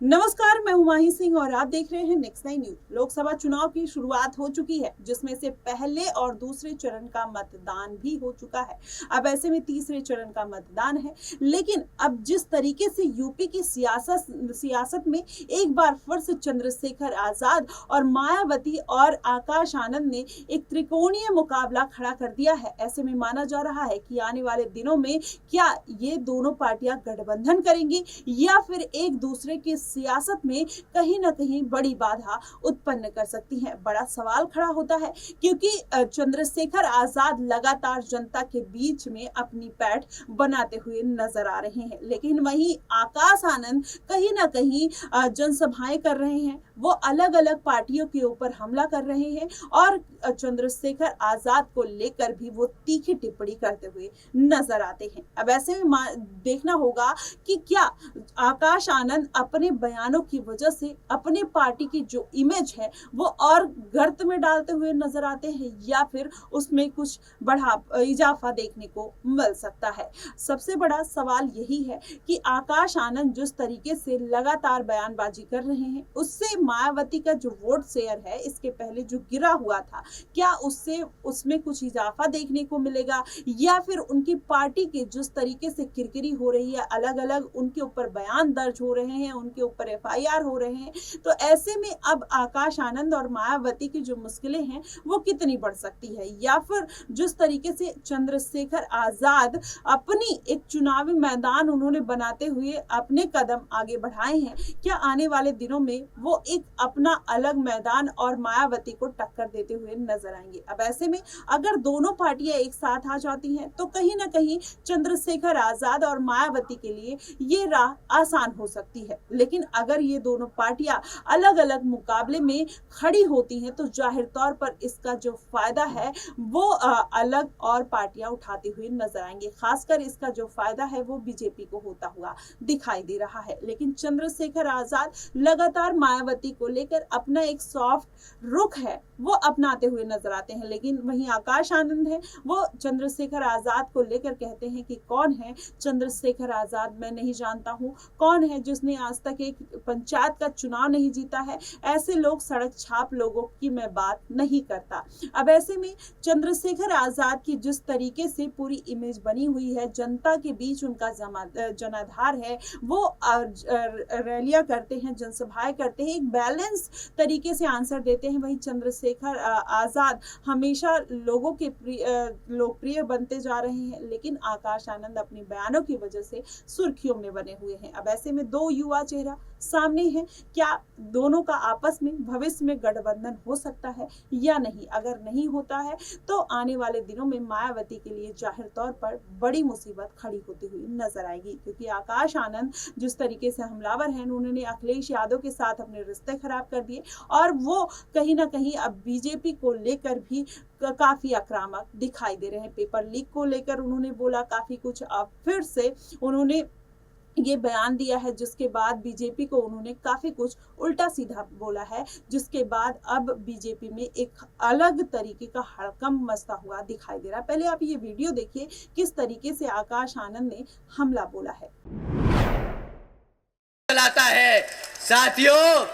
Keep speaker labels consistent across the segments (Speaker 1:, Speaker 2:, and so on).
Speaker 1: नमस्कार, मैं हुमायूं सिंह और आप देख रहे हैं नेक्स्ट 9 न्यूज। लोकसभा चुनाव की शुरुआत हो चुकी है, जिसमें से पहले और दूसरे चरण का मतदान भी हो चुका है। अब ऐसे में तीसरे चरण का मतदान है, लेकिन अब जिस तरीके से यूपी की सियासत में एक बार फिर से चंद्रशेखर आजाद और मायावती और आकाश आनंद ने एक त्रिकोणीय मुकाबला खड़ा कर दिया है। ऐसे में माना जा रहा है कि आने वाले दिनों में क्या ये दोनों पार्टियां गठबंधन करेंगी या फिर एक दूसरे के सियासत में कहीं ना कहीं बड़ी बाधा उत्पन्न कर सकती हैं। बड़ा सवाल खड़ा होता है, क्योंकि चंद्रशेखर आजाद लगातार जनता के बीच में अपनी पैठ बनाते हुए नजर आ रहे हैं, लेकिन वहीं आकाश आनंद कहीं ना कहीं जनसभाएं कर रहे हैं। वो अलग अलग पार्टियों के ऊपर हमला कर रहे हैं और चंद्रशेखर आजाद को लेकर भी वो तीखी टिप्पणी करते हुए नजर आते हैं। अब ऐसे में देखना होगा कि क्या आकाश आनंद अपने बयानों की वजह से अपने पार्टी की जो इमेज है वो और गर्त में डालते हुए नजर आते हैं या फिर उसमें कुछ इजाफा देखने को मिल सकता है। सबसे बड़ा सवाल यही है कि आकाश आनंद जिस तरीके से लगातार बयानबाजी कर रहे हैं, उससे मायावती का जो वोट शेयर है इसके पहले जो गिरा हुआ था, क्या उससे उसमें कुछ इजाफा देखने को मिलेगा या फिर उनकी पार्टी के जिस तरीके से किरकिरी हो रही है, अलग अलग उनके ऊपर बयान दर्ज हो रहे हैं, उनके ऊपर एफआईआर हो रहे हैं, तो ऐसे में अब आकाश आनंद और मायावती की जो मुश्किलें हैं वो कितनी बढ़ सकती है, या फिर जिस तरीके से चंद्रशेखर आजाद अपनी एक चुनावी मैदान उन्होंने बनाते हुए अपने कदम आगे बढ़ाए हैं, क्या आने वाले दिनों में वो एक अपना अलग मैदान और मायावती को टक्कर देते हुए नजर आएंगे। अब ऐसे में अगर दोनों पार्टियां एक साथ आ जाती हैं तो कहीं ना कहीं चंद्रशेखर आजाद और मायावती के लिए ये राह आसान हो सकती है, लेकिन अगर ये दोनों पार्टियां अलग अलग मुकाबले में खड़ी होती हैं तो जाहिर तौर पर इसका जो फायदा है वो अलग और पार्टियां उठाते हुए नजर आएंगे। खासकर इसका जो फायदा है वो बीजेपी को होता हुआ दिखाई दे रहा है, लेकिन चंद्रशेखर आजाद लगातार मायावती को लेकर अपना एक सॉफ्ट रुख है वो अपनाते हुए नजर आते हैं, लेकिन वहीं आकाश आनंद है वो चंद्रशेखर आजाद को लेकर कहते हैं कि कौन है चंद्रशेखर आजाद, मैं नहीं जानता हूं, कौन है जिसने आज तक एक पंचायत का चुनाव नहीं जीता है, ऐसे लोग सड़क छाप लोगों की मैं बात नहीं करता। अब ऐसे में चंद्रशेखर आजाद की जिस तरीके से पूरी इमेज बनी हुई है, जनता के बीच उनका जनाधार है, वो रैलियां करते हैं, जनसभाएं करते हैं, एक बैलेंस तरीके से आंसर देते हैं। वहीं चंद्रशेखर आजाद हमेशा लोगों के लोकप्रिय बनते जा रहे हैं, लेकिन आकाश आनंद अपने बयानों की वजह से सुर्खियों में बने हुए हैं। अब ऐसे में दो युवा चेहरा सामने है, क्या दोनों का आपस में भविष्य में गठबंधन हो सकता है या नहीं? अगर नहीं होता है तो आने वाले दिनों में मायावती के लिए जाहिर तौर पर बड़ी मुसीबत खड़ी होती हुई नजर आएगी, क्योंकि आकाश आनंद जिस तरीके से हमलावर हैं, उन्होंने अखिलेश यादव के साथ अपने रिश्ते खराब कर दिए और वो कहीं ना कहीं अब बीजेपी को लेकर भी काफी आक्रामक दिखाई दे रहे हैं। पेपर लीक को लेकर उन्होंने बोला काफी कुछ, अब फिर से उन्होंने ये बयान दिया है, जिसके बाद बीजेपी को उन्होंने काफी कुछ उल्टा सीधा बोला है, जिसके बाद अब बीजेपी में एक अलग तरीके का हड़कंप मचता हुआ दिखाई दे रहा है। पहले आप ये वीडियो देखिए किस तरीके से आकाश आनंद ने हमला बोला है।
Speaker 2: चलाता है साथियों,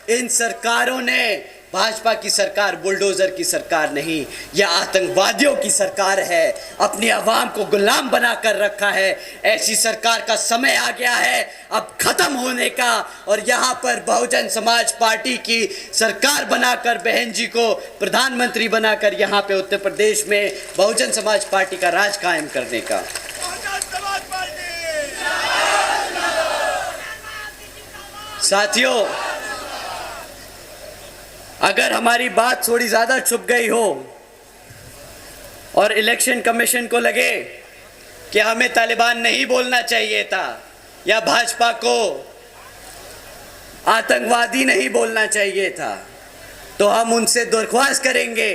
Speaker 2: इन सरकारों ने, भाजपा की सरकार बुलडोजर की सरकार नहीं, यह आतंकवादियों की सरकार है, अपनी आवाम को गुलाम बनाकर रखा है। ऐसी सरकार का समय आ गया है अब खत्म होने का, और यहाँ पर बहुजन समाज पार्टी की सरकार बनाकर, बहन जी को प्रधानमंत्री बनाकर यहाँ पे उत्तर प्रदेश में बहुजन समाज पार्टी का राज कायम करने का। साथियों, अगर हमारी बात थोड़ी ज़्यादा छुप गई हो और इलेक्शन कमीशन को लगे कि हमें तालिबान नहीं बोलना चाहिए था या भाजपा को आतंकवादी नहीं बोलना चाहिए था, तो हम उनसे दरख्वास्त करेंगे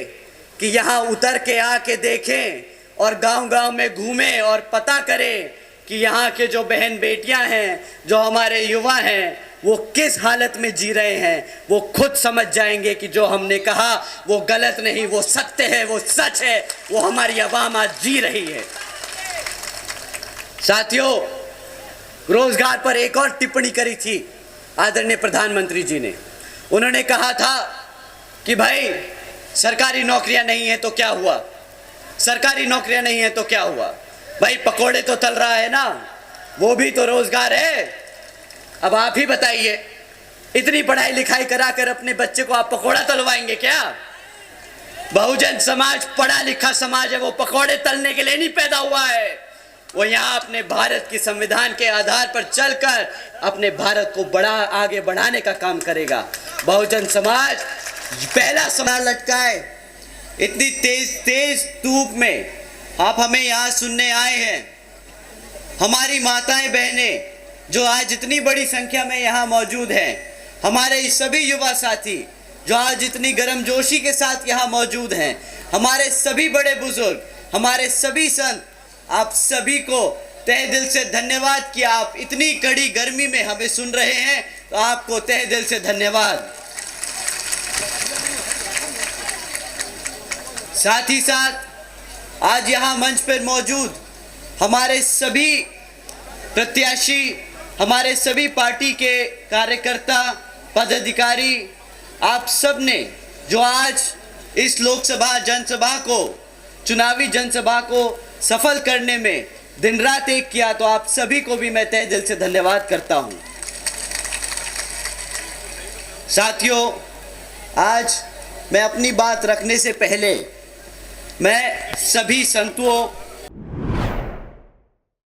Speaker 2: कि यहाँ उतर के आके देखें और गांव-गांव में घूमें और पता करें कि यहाँ के जो बहन बेटियाँ हैं, जो हमारे युवा हैं, वो किस हालत में जी रहे हैं। वो खुद समझ जाएंगे कि जो हमने कहा वो गलत नहीं, वो सत्य है, वो सच है, वो हमारी आवाम आज जी रही है। साथियों, रोजगार पर एक और टिप्पणी करी थी आदरणीय प्रधानमंत्री जी ने। उन्होंने कहा था कि भाई सरकारी नौकरियां नहीं है तो क्या हुआ, सरकारी नौकरियां नहीं है तो क्या हुआ, भाई पकोड़े तो तल रहा है ना, वो भी तो रोजगार है। अब आप ही बताइए, इतनी पढ़ाई लिखाई कराकर अपने बच्चे को आप पकोड़ा तलवाएंगे क्या? बहुजन समाज पढ़ा लिखा समाज है, वो पकोड़े तलने के लिए नहीं पैदा हुआ है। वो यहाँ अपने भारत की संविधान के आधार पर चलकर अपने भारत को आगे बढ़ाने का काम करेगा। बहुजन समाज पहला समाज लटकाए, इतनी तेज धूप में आप हमें यहाँ सुनने आए हैं। हमारी माताएं बहनें जो आज इतनी बड़ी संख्या में यहाँ मौजूद हैं, हमारे सभी युवा साथी जो आज इतनी गर्मजोशी के साथ यहाँ मौजूद हैं, हमारे सभी बड़े बुजुर्ग, हमारे सभी संत, आप सभी को तहे दिल से धन्यवाद कि आप इतनी कड़ी गर्मी में हमें सुन रहे हैं, तो आपको तहे दिल से धन्यवाद। साथ ही साथ आज यहाँ मंच पर मौजूद हमारे सभी प्रत्याशी, हमारे सभी पार्टी के कार्यकर्ता, पदाधिकारी, आप सब ने जो आज इस लोकसभा जनसभा को, चुनावी जनसभा को सफल करने में दिन रात एक किया, तो आप सभी को भी मैं तहे दिल से धन्यवाद करता हूं। साथियों, आज मैं अपनी बात रखने से पहले मैं सभी संतों,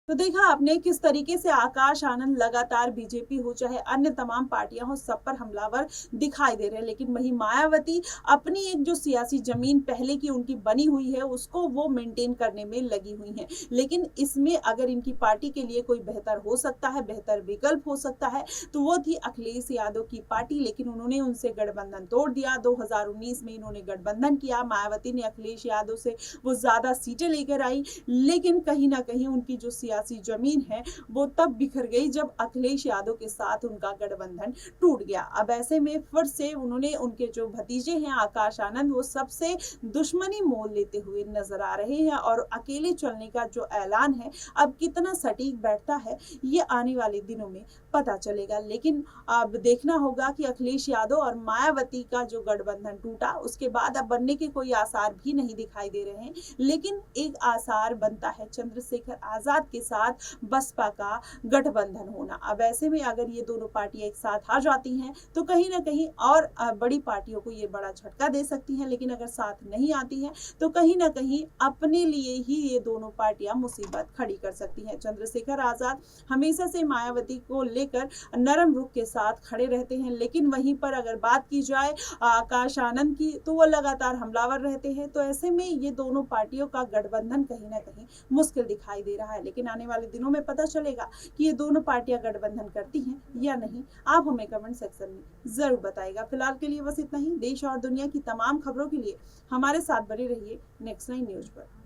Speaker 1: तो देखा आपने किस तरीके से आकाश आनंद लगातार बीजेपी हो चाहे अन्य तमाम पार्टियां हो, सब पर हमलावर दिखाई दे रहे हैं। लेकिन वही मायावती अपनी एक जो सियासी जमीन पहले की उनकी बनी हुई है उसको वो मेंटेन करने में लगी हुई हैं। लेकिन इसमें अगर इनकी पार्टी के लिए कोई बेहतर हो सकता है, बेहतर विकल्प हो सकता है, तो वो थी अखिलेश यादव की पार्टी। लेकिन उन्होंने उनसे गठबंधन तोड़ दिया। 2019 में इन्होंने गठबंधन किया, मायावती ने अखिलेश यादव से वो ज्यादा सीटें लेकर आई, लेकिन कहीं ना कहीं उनकी जो सियासी जमीन है वो तब बिखर गई जब अखिलेश यादव के साथ उनका गठबंधन टूट गया। अब ऐसे में फिर से उन्होंने, उनके जो भतीजे हैं आकाश आनंद, वो सबसे दुश्मनी मोल लेते हुए नजर आ रहे हैं। और अकेले चलने का जो ऐलान है अब कितना सटीक बैठता है ये आने वाले दिनों में पता चलेगा। लेकिन अब देखना होगा कि अखिलेश यादव और मायावती का जो गठबंधन टूटा उसके बाद अब बनने के कोई आसार भी नहीं दिखाई दे रहे हैं। लेकिन एक आसार बनता है चंद्रशेखर आजाद के साथ बसपा का गठबंधन होना। अब ऐसे में अगर ये दोनों पार्टियां एक साथ आ जाती हैं तो कहीं ना कहीं और बड़ी पार्टियों को ये बड़ा झटका दे सकती हैं। लेकिन अगर साथ नहीं आती हैं तो कहीं ना कहीं अपने लिए ही ये दोनों पार्टियां मुसीबत खड़ी कर सकती हैं। चंद्रशेखर आजाद हमेशा से मायावती को लेकर नरम रुख के साथ खड़े रहते हैं, लेकिन वहीं पर अगर बात की जाए आकाश आनंद की तो वो लगातार हमलावर रहते हैं। तो ऐसे में ये दोनों पार्टियों का गठबंधन कहीं ना कहीं मुश्किल दिखाई दे रहा है। लेकिन आने वाले दिनों में पता चलेगा कि ये दोनों पार्टियां गठबंधन करती हैं या नहीं। आप हमें कमेंट सेक्शन में जरूर बताइएगा। फिलहाल के लिए बस इतना ही। देश और दुनिया की तमाम खबरों के लिए हमारे साथ बने रहिए नेक्स्ट 9 न्यूज पर।